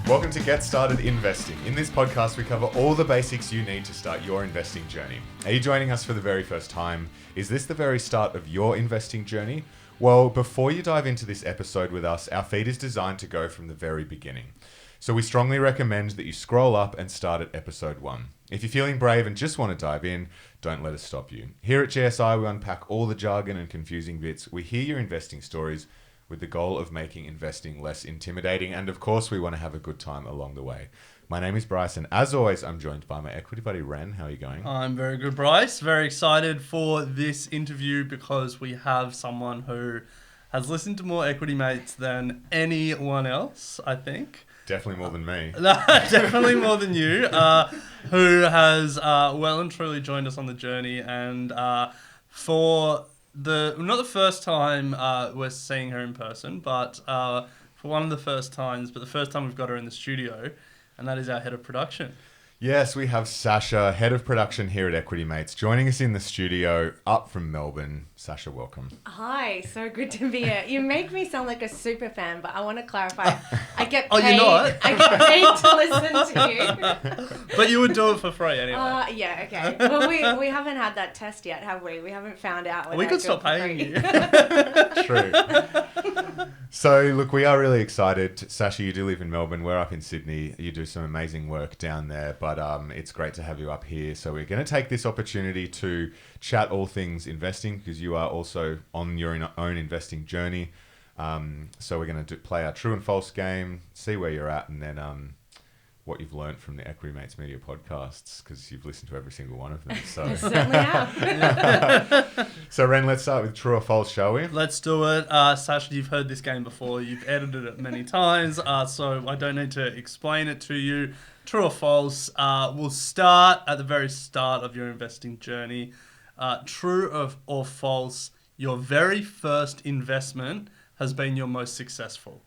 Welcome to Get Started Investing. In this podcast, we cover all the basics you need to start your investing journey. Are you joining us for the very first time? Is this the very start of your investing journey? Well, before you dive into this episode with us, our feed is designed to go from the very beginning. So we strongly recommend that you scroll up and start at episode 1. If you're feeling brave and just want to dive in, don't let us stop you. Here at GSI, we unpack all the jargon and confusing bits. We hear your investing stories with the goal of making investing less intimidating. And of course, we want to have a good time along the way. My name is Bryce, and as always, I'm joined by my equity buddy, Ren. How are you going? I'm very good, Bryce. Very excited for this interview because we have someone who has listened to more Equity Mates than anyone else, I think. Definitely more than me. Definitely more than you, who has well and truly joined us on the journey. And for not the first time we're seeing her in person, but for one of the first times, but the first time we've got her in the studio, and that is our head of production. Yes, we have Sascha, head of production here at Equity Mates, joining us in the studio up from Melbourne. Sascha, welcome. Hi, so good to be here. You make me sound like a super fan, but I want to clarify. I get paid. Oh, you're not? I get paid to listen to you. But you would do it for free anyway. Yeah, okay. Well, we haven't had that test yet, have we? We haven't found out. We could stop paying you. True. So, look, we are really excited. Sascha, you do live in Melbourne. We're up in Sydney. You do some amazing work down there, but it's great to have you up here. So we're going to take this opportunity to chat all things investing because you are also on your own investing journey. So we're going to play our true and false game, see where you're at, and then what you've learned from the Equity Mates Media podcasts because you've listened to every single one of them. So I certainly have. So Ren, let's start with true or false, shall we? Let's do it. Sascha, you've heard this game before. You've edited it many times, so I don't need to explain it to you. True or false? We'll start at the very start of your investing journey. True or false, your very first investment has been your most successful?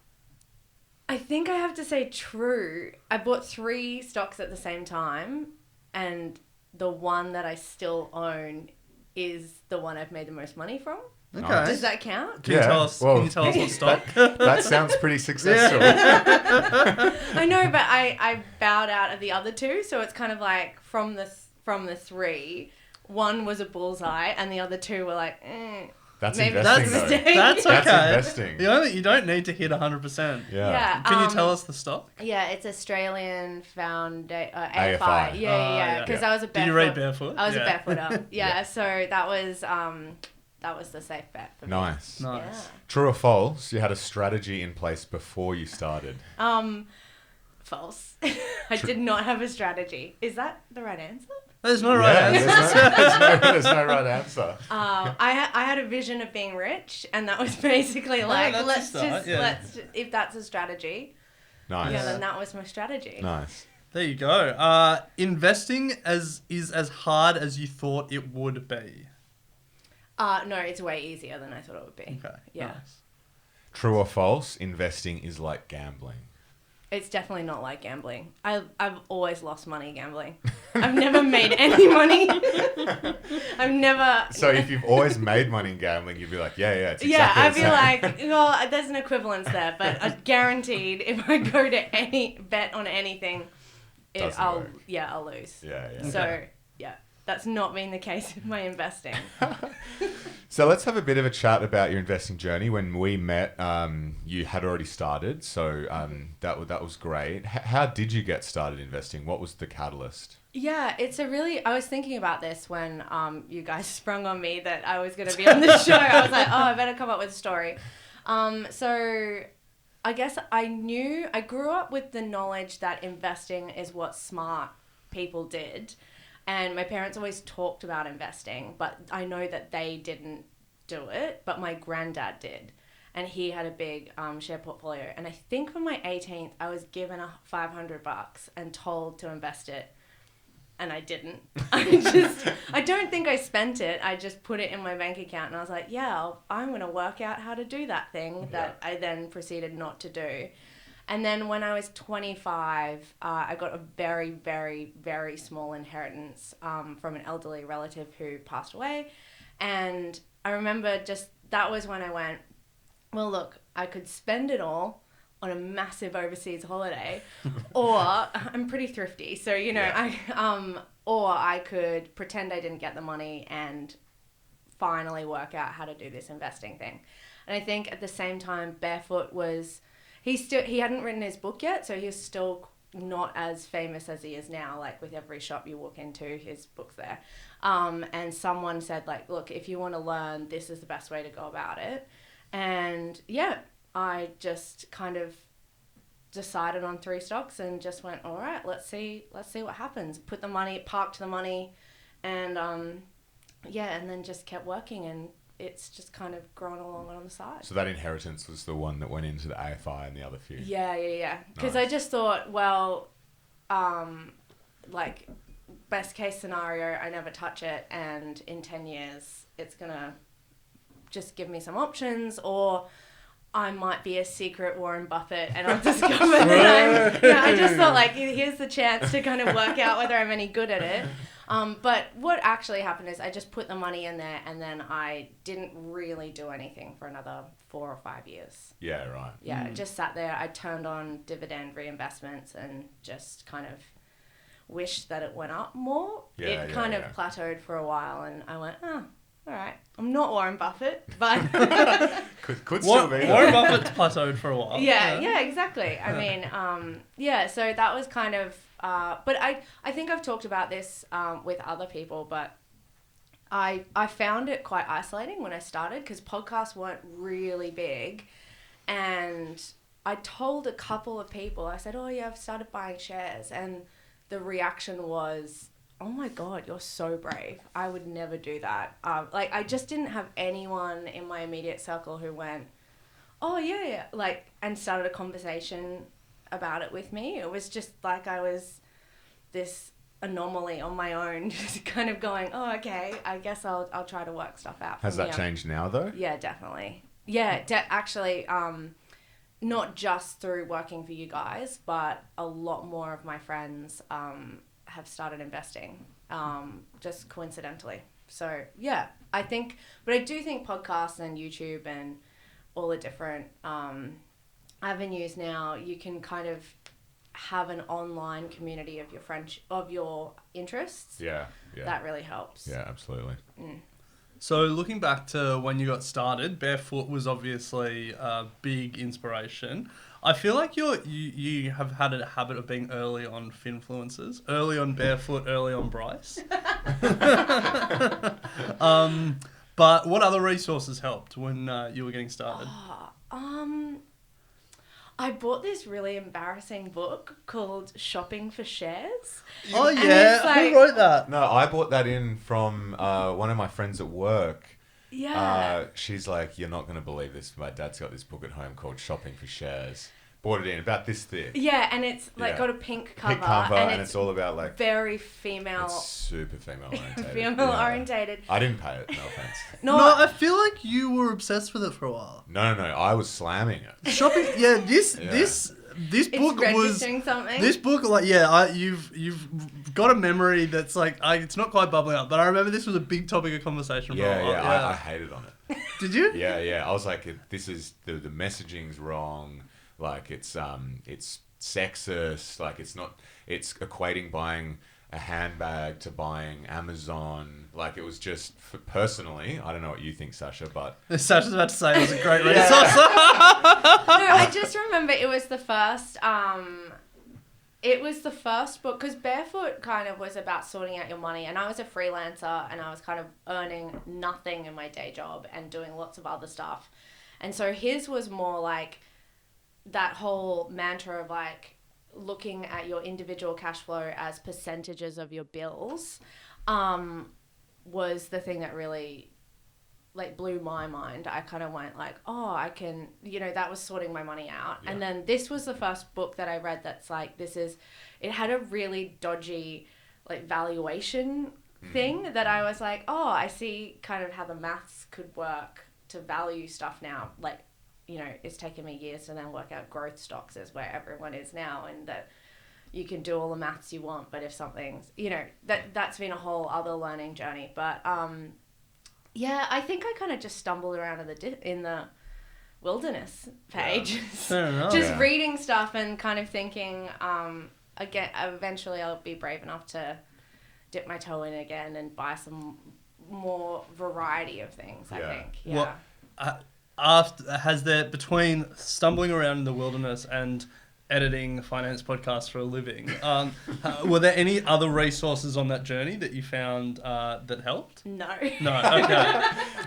I think I have to say true. I bought 3 stocks at the same time, and the one that I still own is the one I've made the most money from. Okay. Does that count? Can you tell us what stock? That sounds pretty successful. I know, but I bowed out of the other 2, so it's kind of like from the 3, one was a bullseye, and the other 2 were like, That's maybe investing, that's a though. mistake. That's okay. That's investing. You don't need to hit 100%. Yeah. Can you tell us the stock? Yeah, it's Australian AFI. AFI. Yeah. Because I was a barefoot. Did you read barefoot? I was a barefooter. Yeah. So that was the safe bet for me. Nice. Yeah. True or false? You had a strategy in place before you started. False. I did not have a strategy. Is that the right answer? There's no right answer. There's no right answer. I had a vision of being rich, and that was basically like, let's if that's a strategy. Nice. Yeah, then that was my strategy. Nice. There you go. Investing is as hard as you thought it would be. No, it's way easier than I thought it would be. Okay. Yeah. Nice. True or false? Investing is like gambling. It's definitely not like gambling. I've always lost money gambling. I've never made any money. I've never... So if you've always made money in gambling, you'd be like, it's exactly I'd the be same. like, well, there's an equivalence there, but guaranteed if I go to any bet on anything, I'll lose. Yeah. So, that's not been the case with my investing. So let's have a bit of a chat about your investing journey. When we met, you had already started, so that was great. How did you get started investing? What was the catalyst? Yeah, I was thinking about this when you guys sprung on me that I was going to be on the show. I was like, I better come up with a story. So I guess I grew up with the knowledge that investing is what smart people did. And my parents always talked about investing, but I know that they didn't do it, but my granddad did. And he had a big share portfolio. And I think for my 18th, I was given $500 and told to invest it. And I didn't. I don't think I spent it. I just put it in my bank account and I was like, I'm going to work out how to do that thing that I then proceeded not to do. And then when I was 25, I got a very, very, very small inheritance from an elderly relative who passed away. And I remember that was when I went, well, look, I could spend it all on a massive overseas holiday, or I'm pretty thrifty, so or I could pretend I didn't get the money and finally work out how to do this investing thing. And I think at the same time, Barefoot he hadn't written his book yet, so he was still not as famous as he is now. Like with every shop you walk into, his book's there. And someone said like, look, if you want to learn, this is the best way to go about it. And yeah, I just kind of decided on 3 stocks and just went, all right, let's see what happens. Parked the money, and and then just kept working, and it's just kind of grown along on the side. So that inheritance was the one that went into the AFI and the other few. Yeah. Because Nice. I just thought, well, like best case scenario, I never touch it, and in 10 years, it's gonna just give me some options, or I might be a secret Warren Buffett and I'll discover that I just thought like, here's the chance to kind of work out whether I'm any good at it. But what actually happened is I just put the money in there, and then I didn't really do anything for another 4 or 5 years. Yeah, right. Yeah, I just sat there. I turned on dividend reinvestments and just kind of wished that it went up more. It kind of plateaued for a while, and I went, all right. I'm not Warren Buffett, but could still be. Warren Buffett's plateaued for a while. Yeah, exactly. I mean, so that was kind of, but I think I've talked about this with other people, but I found it quite isolating when I started, because podcasts weren't really big, and I told a couple of people, I said, oh yeah, I've started buying shares, and the reaction was, oh my God, you're so brave. I would never do that. I just didn't have anyone in my immediate circle who went, oh yeah, and started a conversation about it with me. It was just like I was this anomaly on my own, just kind of going, oh, okay, I guess I'll try to work stuff out. Has that changed now though? Yeah, definitely. Yeah, actually, not just through working for you guys, but a lot more of my friends, have started investing, just coincidentally. So yeah, I do think podcasts and YouTube and all the different avenues now, you can kind of have an online community of your interests. Yeah. That really helps. Yeah, absolutely. So looking back to when you got started, Barefoot was obviously a big inspiration. I feel like you have had a habit of being early on Finfluencers, early on Barefoot, early on Bryce. But what other resources helped when you were getting started? I bought this really embarrassing book called Shopping for Shares. Oh yeah, who wrote that? No, I bought that in from one of my friends at work. Yeah. She's like, you're not going to believe this. My dad's got this book at home called Shopping for Shares. Bought it in about this thick. Yeah, and it's got a pink cover. And it's all about like very female. It's super female orientated. Female orientated. I didn't pay it, no offense. No, I feel like you were obsessed with it for a while. No, I was slamming it. Shopping, this book was something. This book, you've got a memory that's like it's not quite bubbling up, but I remember this was a big topic of conversation for a while. I hated on it. Did you? Yeah. I was like, this is the messaging's wrong. Like it's sexist. Like it's equating buying a handbag to buying Amazon. Like it was just personally. I don't know what you think, Sascha, but Sasha's about to say it was a great resource. No, I just remember it was the first. It was the first book, because Barefoot kind of was about sorting out your money, and I was a freelancer and I was kind of earning nothing in my day job and doing lots of other stuff, and so his was more like that whole mantra of like looking at your individual cash flow as percentages of your bills, was the thing that really like blew my mind. I kind of went like, oh, I can, that was sorting my money out. Yeah. And then this was the first book that I read that's like, it had a really dodgy like valuation thing that I was like, oh, I see kind of how the maths could work to value stuff now. Like, it's taken me years to then work out growth stocks is where everyone is now, and that you can do all the maths you want, but if something's, that's been a whole other learning journey. But I think I kind of just stumbled around in the wilderness page. Fair enough. Just Yeah. reading stuff and kind of thinking, again, eventually I'll be brave enough to dip my toe in again and buy some more variety of things, I Yeah. think. What- Yeah. Has there, between stumbling around in the wilderness and editing finance podcasts for a living, were there any other resources on that journey that you found that helped? No. No, okay.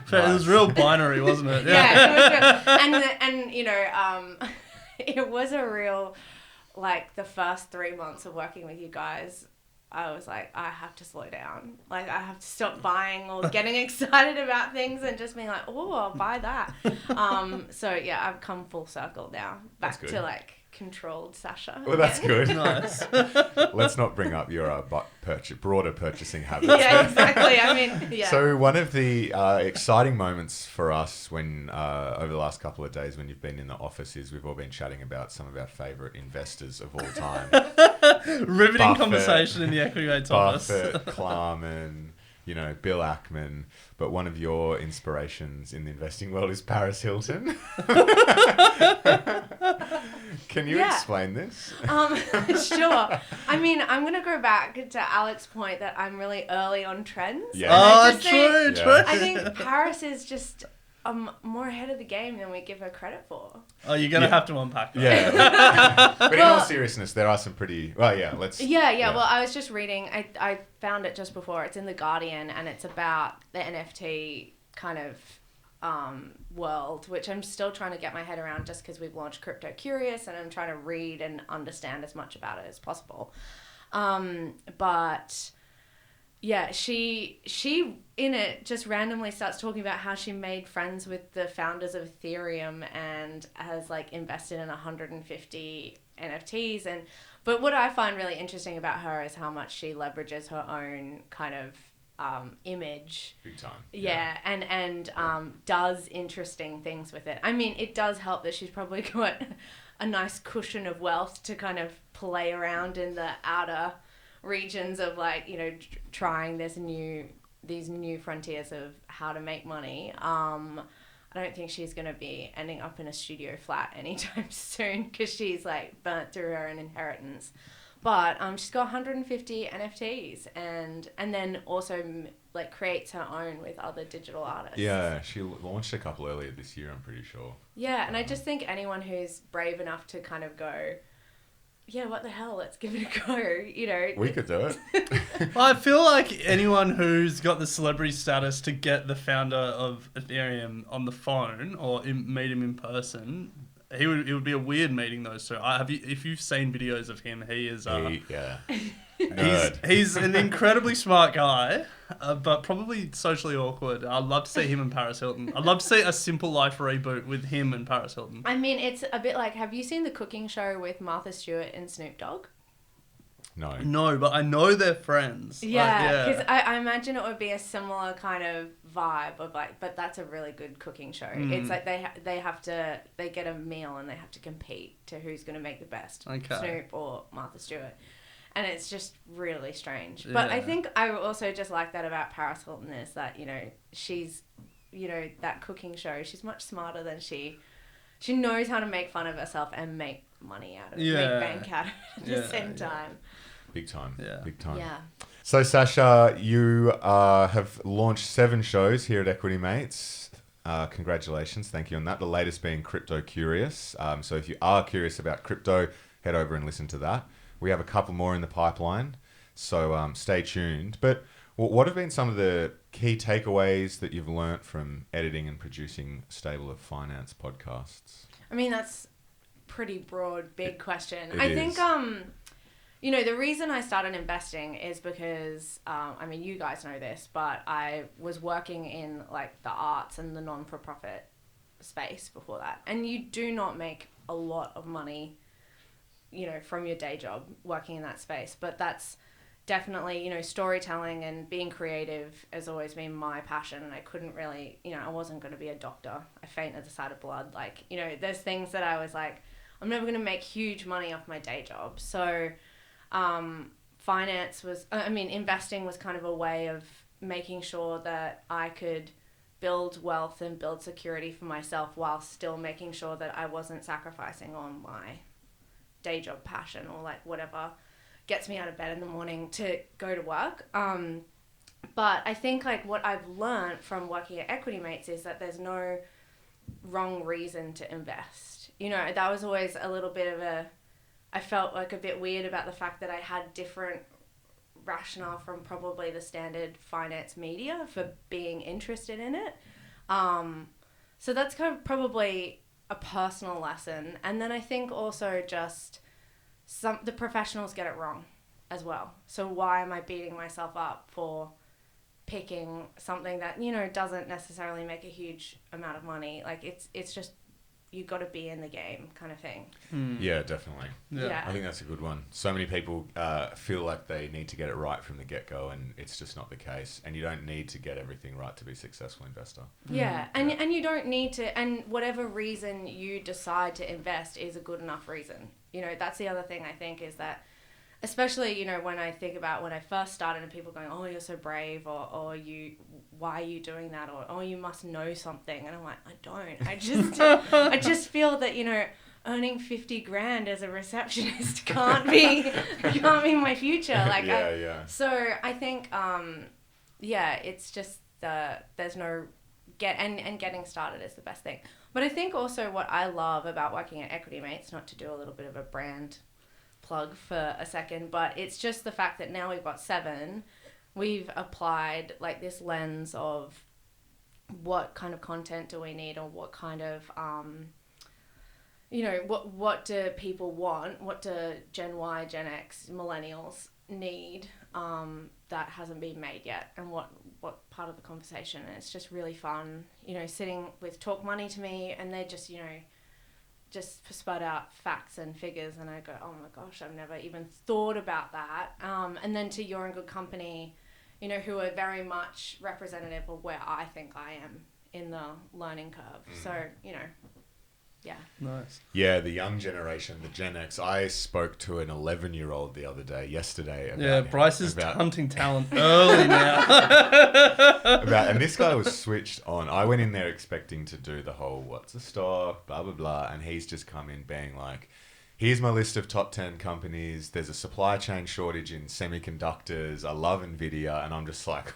It was real binary, wasn't it? Yeah, it was good. And you know, it was a real, like, the first 3 months of working with you guys, I was like, I have to slow down. Like, I have to stop buying or getting excited about things and just being like, oh, I'll buy that. So yeah, I've come full circle now, back That's to good. like controlled Sascha. Well, that's good. Nice. Let's not bring up your broader purchasing habits. Yeah, exactly. I mean, yeah. So one of the exciting moments for us when over the last couple of days when you've been in the office is we've all been chatting about some of our favourite investors of all time. Riveting Buffett, conversation in the Equity Mates office. Buffett, Klarman, you know, Bill Ackman. But one of your inspirations in the investing world is Paris Hilton. Can you Yeah. explain this? Sure. I mean, I'm going to go back to Alex's point that I'm really early on trends. Yeah. And I Oh, just true, think- true. I think Paris is just more ahead of the game than we give her credit for. Oh, you're going to Yeah. have to unpack that. Yeah. But in all Well- seriousness, there are some pretty... Well, yeah, let's... Yeah. Well, I was just reading. I found it just before. It's in The Guardian, and it's about the NFT kind of world, which I'm still trying to get my head around just because we've launched Crypto Curious, and I'm trying to read and understand as much about it as possible. But... yeah, she in it just randomly starts talking about how she made friends with the founders of Ethereum and has like invested in 150 NFTs. But what I find really interesting about her is how much she leverages her own kind of image. Big time. Yeah, and does interesting things with it. I mean, it does help that she's probably got a nice cushion of wealth to kind of play around in the outer regions of, like, you know, trying these new frontiers of how to make money. I don't think she's going to be ending up in a studio flat anytime soon because she's like burnt through her own inheritance. But she's got 150 NFTs and then also like creates her own with other digital artists. Yeah, she launched a couple earlier this year, I'm pretty sure. Yeah, and I just think anyone who's brave enough to kind of go, yeah, what the hell, let's give it a go, you know. We could do it. Well, I feel like anyone who's got the celebrity status to get the founder of Ethereum on the phone or meet him in person, it would be a weird meeting those two. If you've seen videos of him, he is Yeah. Nerd. he's an incredibly smart guy, but probably socially awkward. I'd love to see him and Paris Hilton. I'd love to see a Simple Life reboot with him and Paris Hilton. I mean, it's a bit like, have you seen the cooking show with Martha Stewart and Snoop Dogg? No. No, but I know they're friends. Yeah, because I imagine it would be a similar kind of vibe of like, but that's a really good cooking show. It's like they get a meal and they have to compete to who's going to make the best, Okay. Snoop or Martha Stewart. And it's just really strange. But I Yeah. think I also just like that about Paris Hilton is that, you know, she's, you know, that cooking show, she's much smarter than she knows how to make fun of herself and make money out of it, Yeah. make bank out of it at the same time. Big time. Yeah. Big time. Yeah. So, Sascha, you have launched 7 shows here at Equity Mates. Congratulations. Thank you on that. The latest being Crypto Curious. So if you are curious about crypto, head over and listen to that. We have a couple more in the pipeline, so stay tuned. But what have been some of the key takeaways that you've learnt from editing and producing a stable of finance podcasts? I mean, that's pretty broad, big question. It I think, is. you know, the reason I started investing is because, I mean, you guys know this, but I was working in like the arts and the non-for-profit space before that. And you do not make a lot of money, you know, from your day job working in that space. But that's definitely, you know, storytelling and being creative has always been my passion. And I couldn't really, you know, I wasn't going to be a doctor. I faint at the sight of blood. Like, you know, there's things that I was like, I'm never going to make huge money off my day job. So investing was kind of a way of making sure that I could build wealth and build security for myself while still making sure that I wasn't sacrificing on my day job passion or like whatever gets me out of bed in the morning to go to work. But I think like what I've learned from working at Equity Mates is that there's no wrong reason to invest. You know, that was always a little bit of I felt like a bit weird about the fact that I had different rationale from probably the standard finance media for being interested in it. So that's kind of probably a personal lesson. And then I think also just the professionals get it wrong as well. So why am I beating myself up for picking something that, you know, doesn't necessarily make a huge amount of money? Like it's just, you got to be in the game kind of thing. Yeah, definitely. Yeah. I think that's a good one. So many people feel like they need to get it right from the get-go, and it's just not the case. And you don't need to get everything right to be a successful investor. Yeah, and you don't need to, and whatever reason you decide to invest is a good enough reason. You know, that's the other thing I think is that, especially, you know, when I think about when I first started and people going, oh, you're so brave, or why are you doing that? Or, oh, you must know something. And I'm like, I don't. I just feel that, you know, earning 50 grand as a receptionist can't be my future. Like, So I think, it's just there's no getting started is the best thing. But I think also what I love about working at Equity Mates, not to do a little bit of a brand plug for a second, but it's just the fact that now we've got 7, we've applied like this lens of what kind of content do we need, or what kind of what do people want, what do Gen Y, Gen X, millennials need that hasn't been made yet, and what part of the conversation. And it's just really fun, you know, sitting with Talk Money to me, and they just, you know, just sput out facts and figures, and I go, oh my gosh, I've never even thought about that. And then to You're in Good Company, you know, who are very much representative of where I think I am in the learning curve. So, you know, yeah. Nice. Yeah, the young generation, the Gen X. I spoke to an 11-year-old yesterday. About Bryce is hunting talent early now. And this guy was switched on. I went in there expecting to do the whole, what's a stock, blah, blah, blah. And he's just come in being like, here's my list of top 10 companies. There's a supply chain shortage in semiconductors. I love NVIDIA. And I'm just like,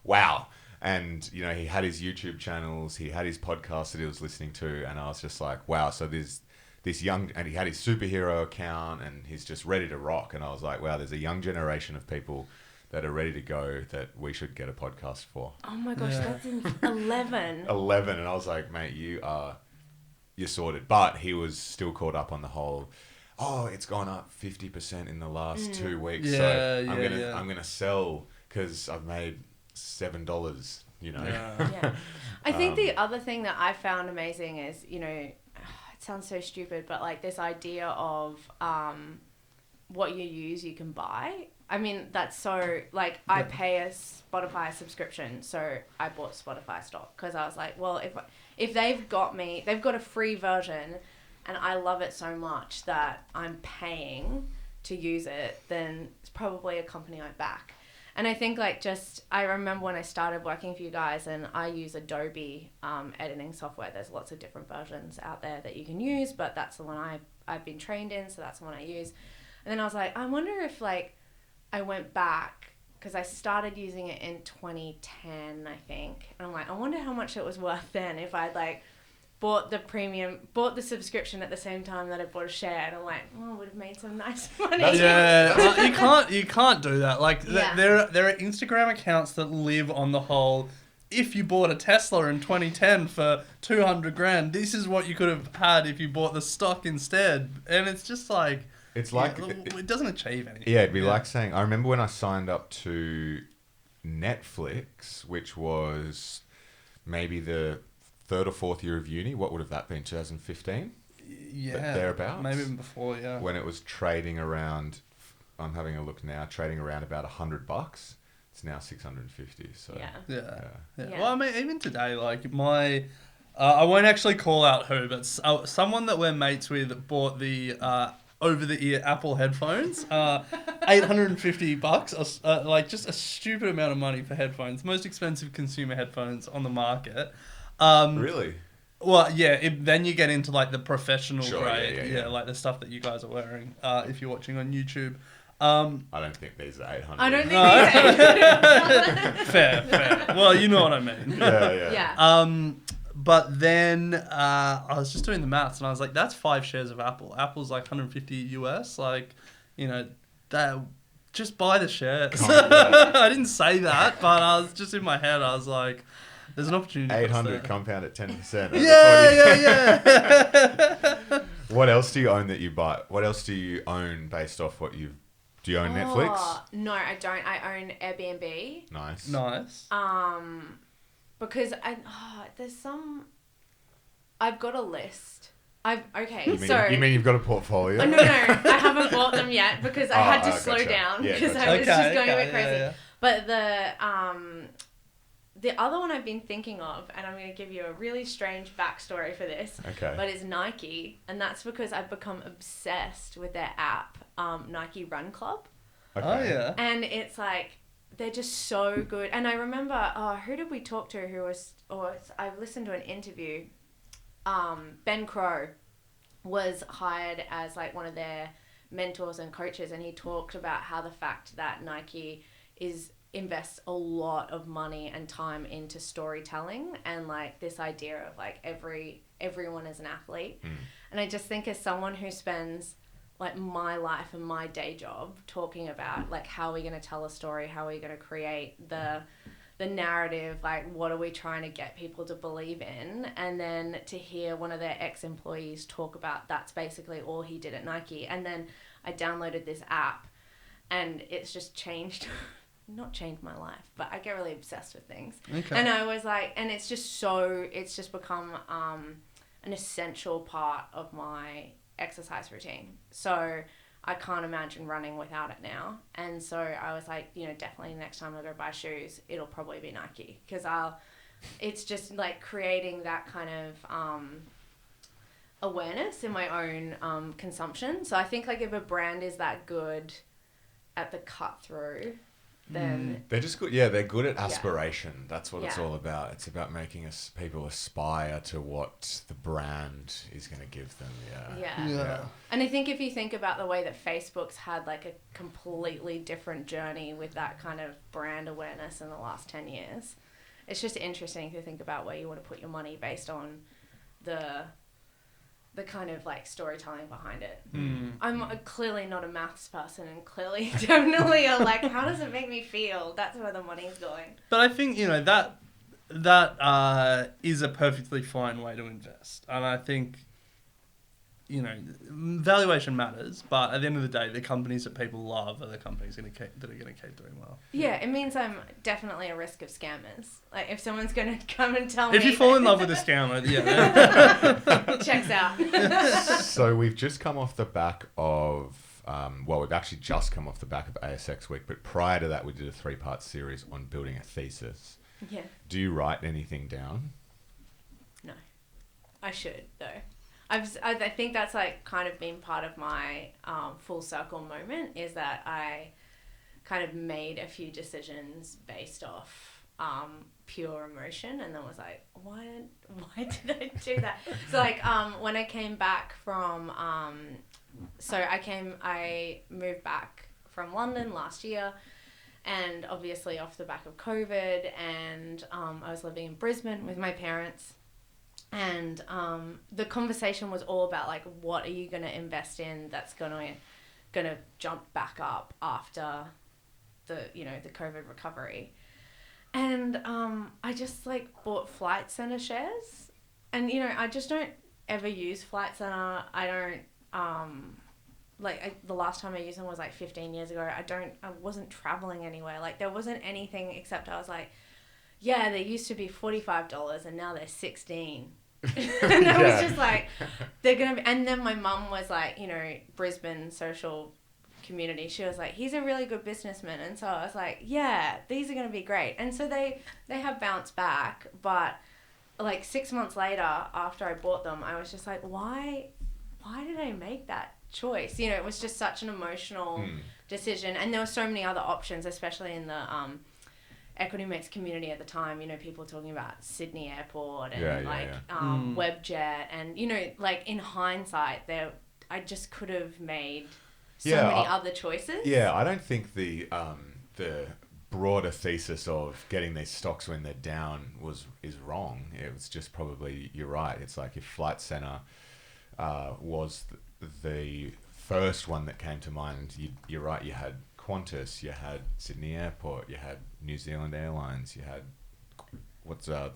wow. And, you know, he had his YouTube channels, he had his podcast that he was listening to, and I was just like, wow, so there's this young, and he had his superhero account, and he's just ready to rock. And I was like, wow, there's a young generation of people that are ready to go that we should get a podcast for. Oh my gosh, that's 11. 11, and I was like, mate, you're sorted. But he was still caught up on the whole, it's gone up 50% in the last 2 weeks, I'm gonna sell because I've made $7, you know. Yeah. I think the other thing that I found amazing is, you know, it sounds so stupid, but like this idea of what you use you can buy. I mean, that's so, like, I pay a Spotify subscription, so I bought Spotify stock because I was like, well, if they've got a free version and I love it so much that I'm paying to use it, then it's probably a company I back. And I think I remember when I started working for you guys, and I use Adobe editing software. There's lots of different versions out there that you can use, but that's the one I've been trained in, so that's the one I use. And then I was like, I wonder if I went back, because I started using it in 2010, I think. And I'm like, I wonder how much it was worth then if I'd bought the subscription at the same time that I bought a share, and I'm like, I would have made some nice money. You can't do that. There are Instagram accounts that live on the whole, if you bought a Tesla in 2010 for 200 grand, this is what you could have had if you bought the stock instead. And it's just like, it's like it doesn't achieve anything. Yeah, it'd be like saying, I remember when I signed up to Netflix, which was maybe the 3rd or 4th year of uni. What would have that been? 2015? Yeah. Thereabouts? Maybe even before, yeah. When it was trading around, I'm having a look now, trading around about $100. It's now 650. So Yeah. Well, I mean, even today, I won't actually call out who, but someone that we're mates with bought the over-the-ear Apple headphones, $850, like just a stupid amount of money for headphones. Most expensive consumer headphones on the market. Really? Well, yeah. Then you get into like the professional Sure, grade, yeah. like the stuff that you guys are wearing. If you're watching on YouTube. I don't think these are 800. I don't think these are Fair. Well, you know what I mean. Yeah. Yeah. But then I was just doing the maths and I was like, that's 5 shares of Apple. Apple's like 150 US. Like, that just buy the shares. I didn't say that, but I was just in my head. I was like, there's an opportunity. 800 compound at 10%. Yeah. What else do you own that you buy? What else do you own based off what you've... Do you own Netflix? No, I don't. I own Airbnb. Nice. Because there's some... I've got a list. You mean you've got a portfolio? No, I haven't bought them yet because I had to slow down because I was just going a bit crazy. Yeah. But the other one I've been thinking of, and I'm going to give you a really strange backstory for this, but it's Nike, and that's because I've become obsessed with their app, Nike Run Club. Okay. Oh, yeah. And it's like, they're just so good. And I remember, who did we talk to I listened to an interview. Ben Crow was hired as like one of their mentors and coaches, and he talked about how the fact that Nike invests a lot of money and time into storytelling and like this idea of like everyone is an athlete. And I just think as someone who spends like my life and my day job talking about like how are we going to tell a story, how are we going to create the narrative, like what are we trying to get people to believe in, and then to hear one of their ex-employees talk about that's basically all he did at Nike. And then I downloaded this app and it's just not changed my life, but I get really obsessed with things. Okay. And I was like, and it's just become an essential part of my exercise routine. So I can't imagine running without it now. And so I was like, definitely next time I go buy shoes, it'll probably be Nike, because it's just like creating that kind of awareness in my own consumption. So I think like if a brand is that good at the cut through, then they're just good. Yeah, they're good at aspiration. That's what it's Yeah. all about. It's about making people aspire to what the brand is going to give them. Yeah. And I think if you think about the way that Facebook's had like a completely different journey with that kind of brand awareness in the last 10 years, it's just interesting to think about where you want to put your money based on the kind of like storytelling behind it. I'm clearly not a maths person, and clearly definitely like, how does it make me feel? That's where the money's going. But I think, that is a perfectly fine way to invest. And I think, valuation matters, but at the end of the day, the companies that people love are the companies that are going to keep doing well. Yeah, it means I'm definitely a risk of scammers. Like if someone's going to come and tell me... If you fall in love with a scammer, yeah. Checks out. So we've just come off the back of... we've actually just come off the back of ASX Week, but prior to that, we did a 3-part series on building a thesis. Yeah. Do you write anything down? No. I should, though. I think that's like kind of been part of my full circle moment, is that I kind of made a few decisions based off pure emotion, and then was like, why did I do that? So like when I came back from I moved back from London last year, and obviously off the back of COVID, and I was living in Brisbane with my parents. And the conversation was all about like, what are you going to invest in that's going to jump back up after the COVID recovery. And I just like bought Flight Centre shares, and I just don't ever use Flight Centre. I don't the last time I used them was like 15 years ago. I wasn't traveling anywhere. Like there wasn't anything except I was like, yeah, they used to be $45 and now they're $16. And I was just like, they're going to be... And then my mum was like, Brisbane social community. She was like, he's a really good businessman. And so I was like, yeah, these are going to be great. And so they have bounced back. But like 6 months later, after I bought them, I was just like, why did I make that choice. You know, it was just such an emotional decision, and there were so many other options, especially in the equity mix community at the time. You know, people talking about Sydney Airport and Webjet, and you know, like in hindsight, I just could have made so many other choices. Yeah, I don't think the broader thesis of getting these stocks when they're down is wrong. It was just probably, you're right. It's like if Flight Centre was the first one that came to mind, you're right. You had Qantas, you had Sydney Airport, you had New Zealand Airlines, you had the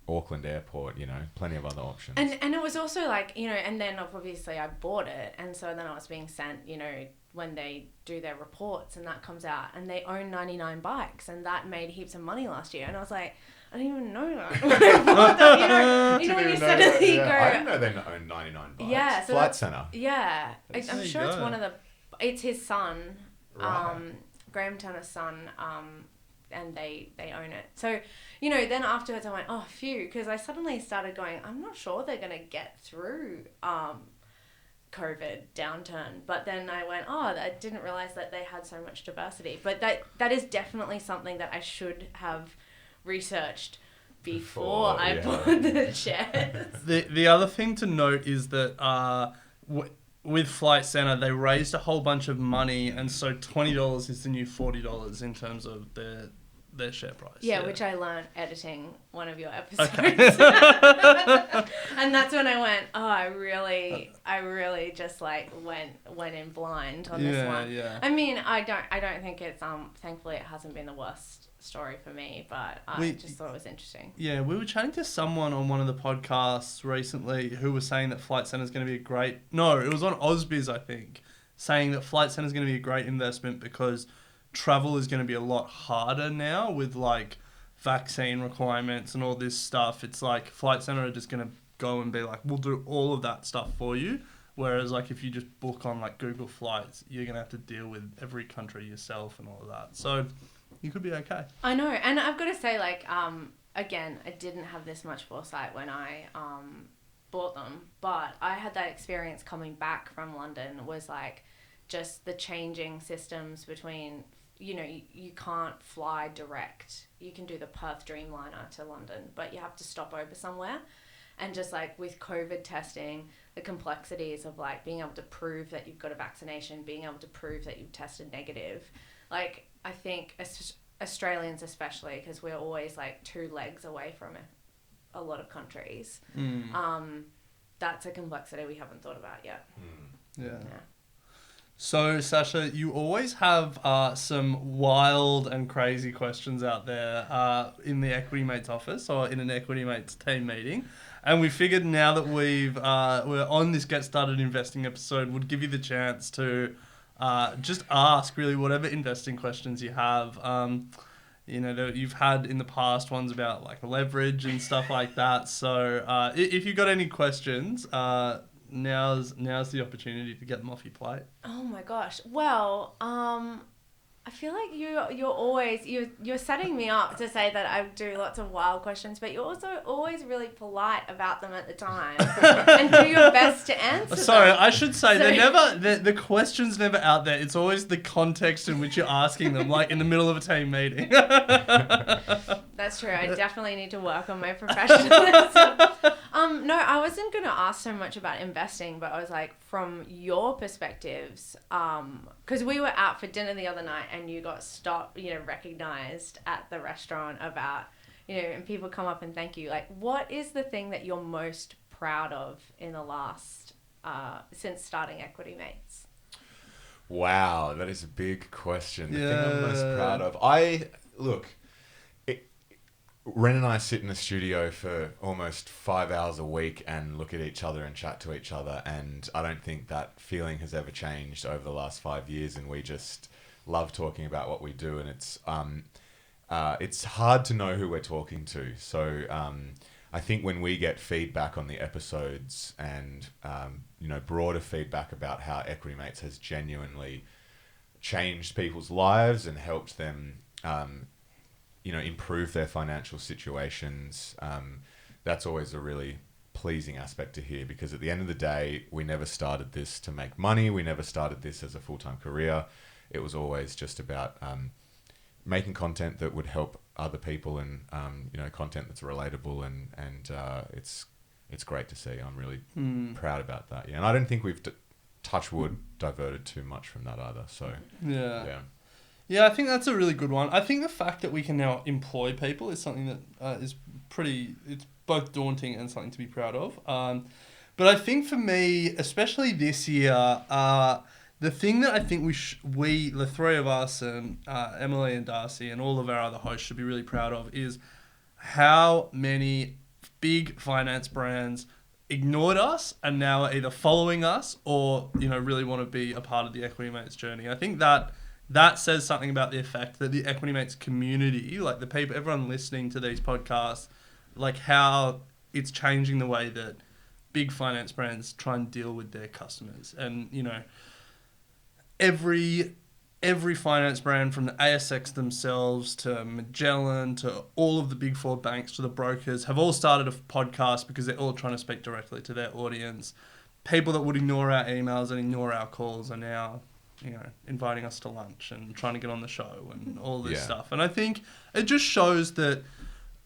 Auckland Airport, you know, plenty of other options. And it was also like, you know, and then obviously I bought it, and so then I was being sent, you know, when they do their reports and that comes out, and they own 99 bikes, and that made heaps of money last year, and I was like, I didn't even know that. You know when you suddenly go... I didn't know they own 99 bikes. Yeah. So Flight Centre. Yeah. I'm sure it's one of the... It's his son, Right. Graham Turner's son, and they own it. So, you know, then afterwards I went, oh, phew, because I suddenly started going, I'm not sure they're going to get through COVID downturn. But then I went, oh, I didn't realize that they had so much diversity. But that is definitely something that I should have researched before I bought the shares. The other thing to note is that with Flight Centre, they raised a whole bunch of money, and so $20 is the new $40 in terms of their share price. Yeah, which I learned editing one of your episodes. Okay. And that's when I went, oh, I really just like went in blind on this one. Yeah. I mean, I don't think it's thankfully it hasn't been the worst story for me, but I just thought it was interesting. Yeah, we were chatting to someone on one of the podcasts recently who was saying that Flight Centre is going to be it was on Ausbiz, I think, saying that Flight Centre is going to be a great investment because travel is going to be a lot harder now with like vaccine requirements and all this stuff. It's like Flight Centre are just going to go and be like, we'll do all of that stuff for you. Whereas like if you just book on like Google Flights, you're going to have to deal with every country yourself and all of that. So you could be okay. I know. And I've got to say, like, again, I didn't have this much foresight when I bought them, but I had that experience coming back from London was like just the changing systems between, you know, you can't fly direct. You can do the Perth Dreamliner to London, but you have to stop over somewhere. And just like with COVID testing, the complexities of like being able to prove that you've got a vaccination, being able to prove that you've tested negative, like, I think Australians especially, because we're always like 2 legs away from a lot of countries. That's a complexity we haven't thought about yet. Yeah. So, Sascha, you always have some wild and crazy questions out there in the Equity Mates office or in an Equity Mates team meeting. And we figured now that we're on this Get Started Investing episode, would give you the chance to just ask really whatever investing questions you have. You know, that you've had in the past ones about like leverage and stuff like that. So if you've got any questions, now's the opportunity to get them off your plate. Oh my gosh. Well, I feel like you're setting me up to say that I do lots of wild questions, but you're also always really polite about them at the time and do your best to answer Sorry, them. I should say the question's never out there. It's always the context in which you're asking them, like in the middle of a team meeting. That's true. I definitely need to work on my professionalism. No, I wasn't going to ask so much about investing, but I was like, from your perspectives, because we were out for dinner the other night and you got stopped, you know, recognized at the restaurant about, you know, and people come up and thank you. Like, what is the thing that you're most proud of in the last, since starting Equity Mates? Wow, that is a big question. The thing I'm most proud of. Ren and I sit in the studio for almost 5 hours a week and look at each other and chat to each other. And I don't think that feeling has ever changed over the last 5 years. And we just love talking about what we do. And it's hard to know who we're talking to. So I think when we get feedback on the episodes and, you know, broader feedback about how Equity Mates has genuinely changed people's lives and helped them, you know, improve their financial situations. That's always a really pleasing aspect to hear, because at the end of the day, we never started this to make money. We never started this as a full-time career. It was always just about making content that would help other people, and content that's relatable, and it's great to see. I'm really proud about that. Yeah, and I don't think we've touch wood diverted too much from that either. So yeah, I think that's a really good one. I think the fact that we can now employ people is something that is pretty. It's both daunting and something to be proud of. But I think for me, especially this year, the thing that I think we the three of us and Emily and Darcy and all of our other hosts should be really proud of is how many big finance brands ignored us and now are either following us or really want to be a part of the Equity Mates journey. I think that says something about the effect that the Equity Mates community, like the people, everyone listening to these podcasts, like how it's changing the way that big finance brands try and deal with their customers. And every finance brand, from the ASX themselves to Magellan to all of the big four banks to the brokers, have all started a podcast because they're all trying to speak directly to their audience. People that would ignore our emails and ignore our calls are now, inviting us to lunch and trying to get on the show and all this stuff. And I think it just shows that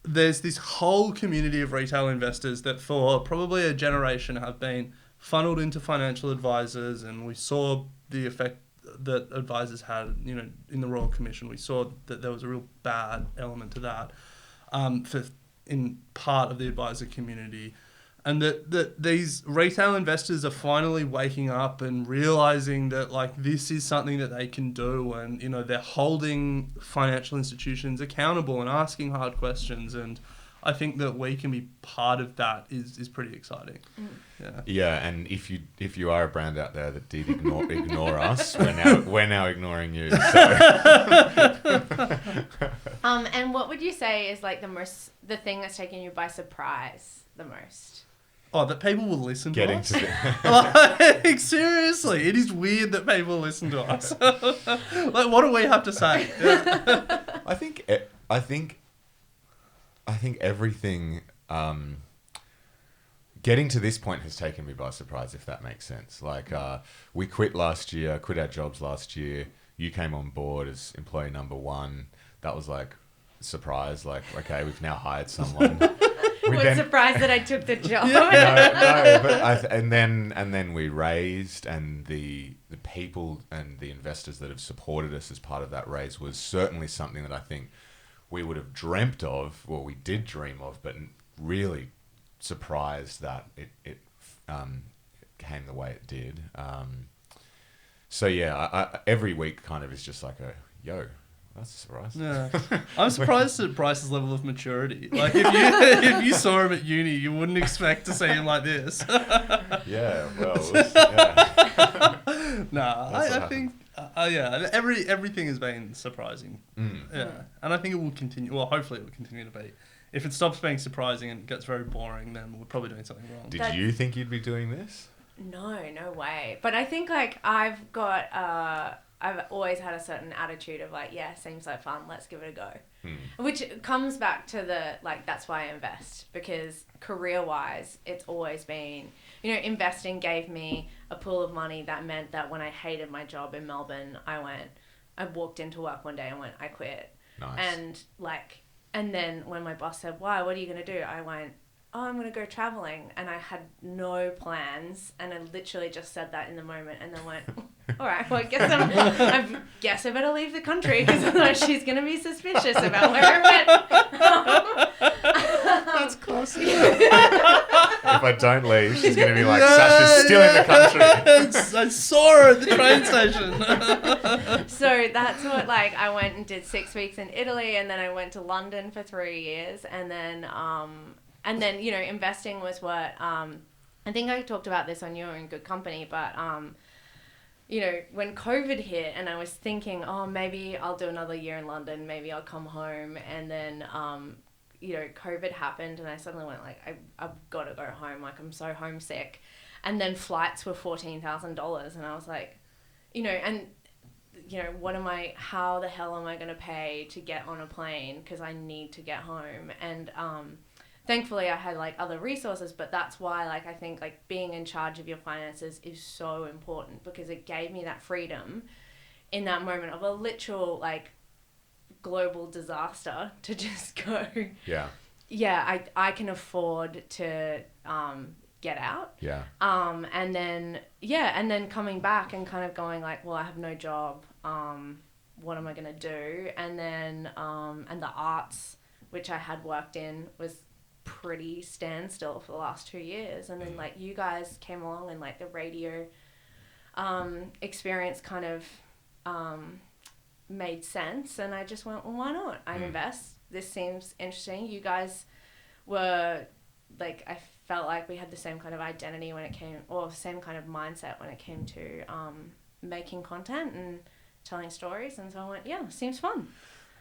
there's this whole community of retail investors that for probably a generation have been funneled into financial advisors, and we saw the effect that advisors had, in the Royal Commission. We saw that there was a real bad element to that in part of the advisor community. And that these retail investors are finally waking up and realizing that this is something that they can do, and they're holding financial institutions accountable and asking hard questions. And I think that we can be part of that is pretty exciting. Yeah, and if you are a brand out there that did ignore us, we're now ignoring you. So. And what would you say is the thing that's taken you by surprise the most? Oh, that people will listen to us. Seriously, it is weird that people listen to us. What do we have to say? Yeah. I think everything. Getting to this point has taken me by surprise, if that makes sense. We quit our jobs last year. You came on board as employee number one. That was surprise. Okay, we've now hired someone. Surprised that I took the job. But and then we raised, and the people and the investors that have supported us as part of that raise was certainly something that I think we would have dreamt of, or we did dream of, but really surprised that it came the way it did. Every week kind of is just that's a surprise. Yeah, I'm surprised at Bryce's level of maturity. If you saw him at uni, you wouldn't expect to see him like this. Yeah, well, I think everything has been surprising. Yeah, and I think it will continue. Well, hopefully it will continue to be. If it stops being surprising and gets very boring, then we're probably doing something wrong. Did you think you'd be doing this? No way. But I think I've always had a certain attitude of seems like fun, let's give it a go. Which comes back to that's why I invest, because career-wise, it's always been, investing gave me a pool of money that meant that when I hated my job in Melbourne, I walked into work one day and went, I quit. Nice. And then when my boss said, why, what are you going to do? I went, I'm going to go traveling. And I had no plans. And I literally just said that in the moment and then went, all right, well, I guess I better leave the country because otherwise she's going to be suspicious about where I went. That's classic. If I don't leave, she's going to be like, Sasha's still in the country. I saw her at the train station. So that's what, I went and did 6 weeks in Italy, and then I went to London for 3 years, and then, investing was what, I think I talked about this on You're in Good Company, but, when COVID hit and I was thinking, maybe I'll do another year in London, maybe I'll come home, and then, COVID happened and I suddenly went I've got to go home. I'm so homesick. And then flights were $14,000 and I was how the hell am I going to pay to get on a plane? Cause I need to get home. And, thankfully I had like other resources, but that's why like I think like being in charge of your finances is so important, because it gave me that freedom in that moment of a literal like global disaster to just go, I can afford to get out. And then coming back and kind of going like, well, I have no job. What am I going to do? And then and the arts, which I had worked in, was pretty standstill for the last 2 years. And then like you guys came along and like the radio experience kind of made sense, and I just went, well, why not? I invest. This seems interesting. You guys were like, I felt like we had the same kind of identity when it came, or same kind of mindset when it came to making content and telling stories, and so I went, yeah, seems fun.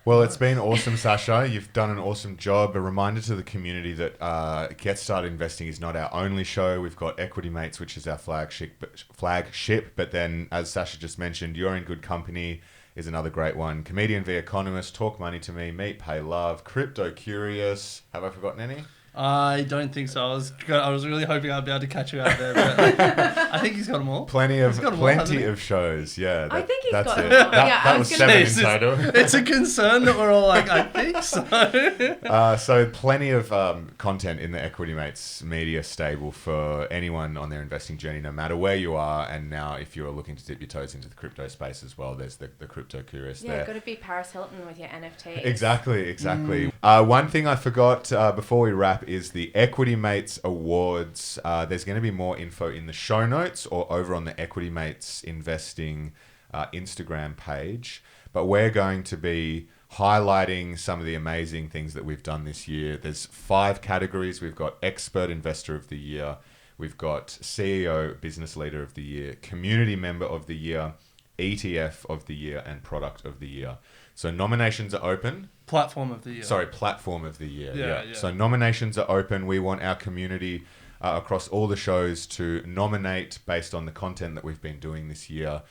Well, it's been awesome, Sascha. You've done an awesome job. A reminder to the community that Get Started Investing is not our only show. We've got Equity Mates, which is our flagship. But then, as Sascha just mentioned, You're in Good Company is another great one. Comedian v Economist, Talk Money to Me, Meet, Pay, Love, Crypto Curious. Have I forgotten any? I don't think so. I was really hoping I'd be able to catch you out there, but I think he's got them all. Plenty of shows. Yeah, I think he's got it. them all. That was 7 in total. It's a concern that we're all like, I think so. So plenty of content in the Equity Mates media stable for anyone on their investing journey, no matter where you are. And now, if you're looking to dip your toes into the crypto space as well, there's the Crypto Curious there. Yeah, got to be Paris Hilton with your NFT. Exactly. One thing I forgot before we wrap is the Equity Mates Awards. There's going to be more info in the show notes or over on the Equity Mates Investing Instagram page. But we're going to be highlighting some of the amazing things that we've done this year. There's 5 categories. We've got Expert Investor of the Year. We've got CEO Business Leader of the Year, Community Member of the Year, ETF of the Year, and Product of the Year. So nominations are open. Platform of the Year. Sorry, Platform of the Year. Yeah. So nominations are open. We want our community across all the shows to nominate based on the content that we've been doing this year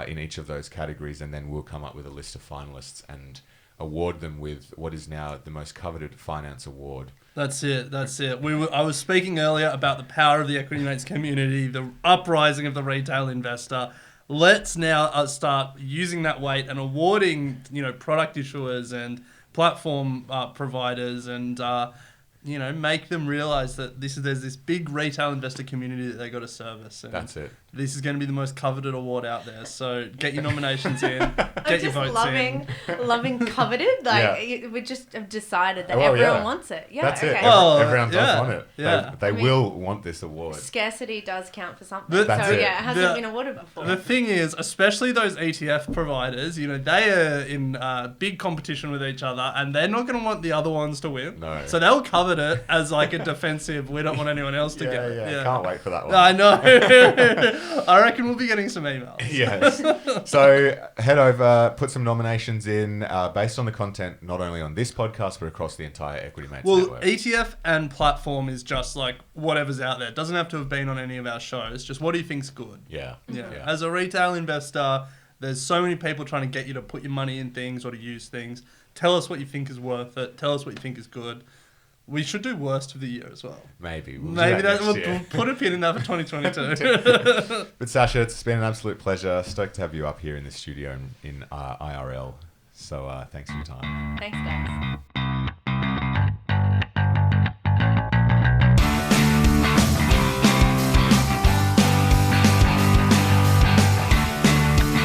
in each of those categories, and then we'll come up with a list of finalists and award them with what is now the most coveted finance award. That's it. I was speaking earlier about the power of the Equity Mates community, the uprising of the retail investor. Let's now start using that weight and awarding, product issuers and platform providers, and make them realize that there's this big retail investor community that they got to service. And that's it. This is going to be the most coveted award out there. So get your nominations in, get your votes in. Loving coveted. We just have decided that everyone wants it. Yeah, that's okay. it. Everyone does want it. Yeah. They will want this award. Scarcity does count for something. It hasn't been awarded before. The thing is, especially those ETF providers, they are in big competition with each other, and they're not going to want the other ones to win. No. So they'll covet it as like a defensive. We don't want anyone else to get it. Yeah. Can't wait for that one. I know. I reckon we'll be getting some emails. Yes. So head over, put some nominations in based on the content, not only on this podcast, but across the entire Equity Mates network. ETF and platform is just like whatever's out there. It doesn't have to have been on any of our shows. Just what do you think's good? Yeah. As a retail investor, there's so many people trying to get you to put your money in things or to use things. Tell us what you think is worth it. Tell us what you think is good. We should do worst of the year as well. Maybe. We'll put a pin in that for 2022. But Sascha, it's been an absolute pleasure. Stoked to have you up here in the studio in IRL. So thanks for your time. Thanks, guys.